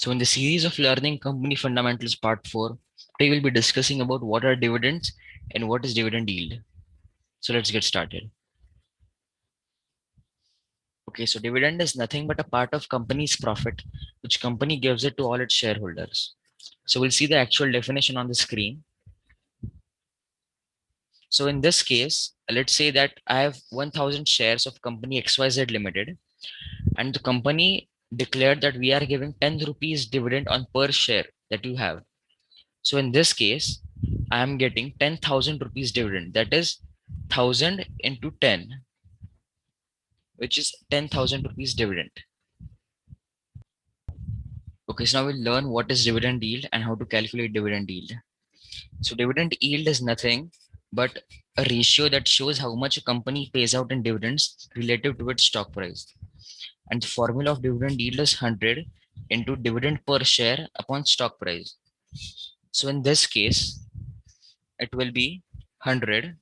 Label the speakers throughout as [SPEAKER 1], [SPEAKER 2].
[SPEAKER 1] So in the series of learning company fundamentals part 4, today we'll be discussing about what are dividends and what is dividend yield. So let's get started. Okay, so dividend is nothing but a part of company's profit which company gives it to all its shareholders. So we'll see the actual definition on the screen. So in this case, let's say that I have 1000 shares of company XYZ Limited and the company declared that we are giving 10 rupees dividend on per share that you have. So in this case, I am getting 10,000 rupees dividend. That is 1000 into 10, which is 10,000 rupees dividend. Okay, so now we'll learn what is dividend yield and how to calculate dividend yield. So dividend yield is nothing but a ratio that shows how much a company pays out in dividends relative to its stock price. And the formula of dividend yield is 100 into dividend per share upon stock price. So in this case, it will be 100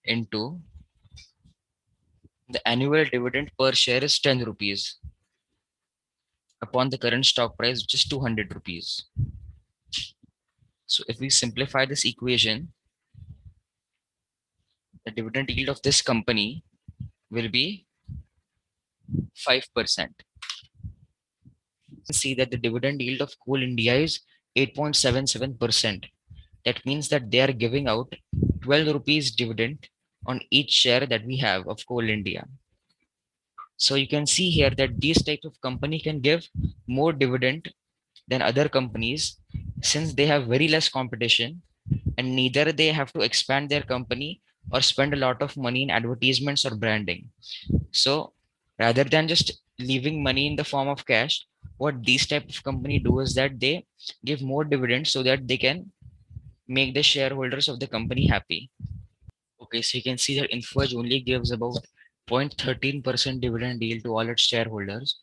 [SPEAKER 1] into the annual dividend per share is 10 rupees upon the current stock price, which is 200 rupees. So if we simplify this equation, the dividend yield of this company will be 5%. See that the dividend yield of Coal India is 8.77%. That means that they are giving out 12 rupees dividend on each share that we have of Coal India. So you can see here that these types of company can give more dividend than other companies since they have very less competition and neither they have to expand their company or spend a lot of money in advertisements or branding. So rather than just leaving money in the form of cash, what these type of company do is that they give more dividends so that they can make the shareholders of the company happy. Okay, so you can see that InfoEdge only gives about 0.13% dividend yield to all its shareholders.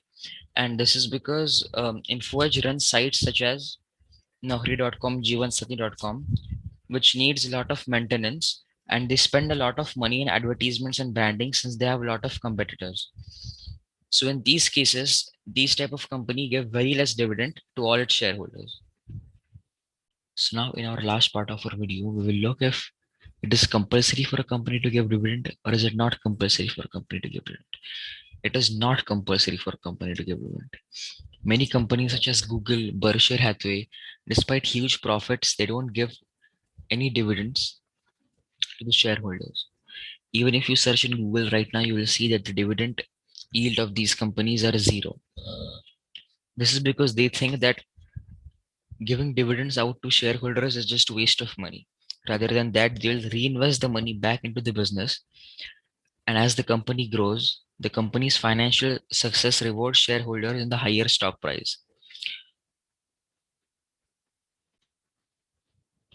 [SPEAKER 1] And this is because InfoEdge runs sites such as Naukri.com, Jeevansati.com, which needs a lot of maintenance and they spend a lot of money in advertisements and branding since they have a lot of competitors. So in these cases, these type of company give very less dividend to all its shareholders. So now in our last part of our video, we will look if it is compulsory for a company to give dividend or is it not compulsory for a company to give dividend. It is not compulsory for a company to give dividend. Many companies such as Google, Berkshire Hathaway, despite huge profits, they don't give any dividends to the shareholders. Even if you search in Google right now, you will see that the dividend yield of these companies are zero. This is because they think that giving dividends out to shareholders is just waste of money. Rather than that, they'll reinvest the money back into the business. And as the company grows, the company's financial success rewards shareholders in the higher stock price.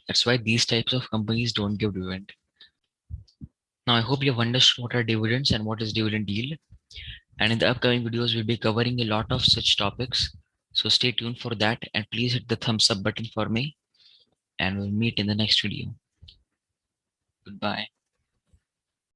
[SPEAKER 1] That's why these types of companies don't give dividend. Now, I hope you've understood what are dividends and what is dividend yield. And in the upcoming videos, we'll be covering a lot of such topics. So stay tuned for that and please hit the thumbs up button for me. And we'll meet in the next video. Goodbye.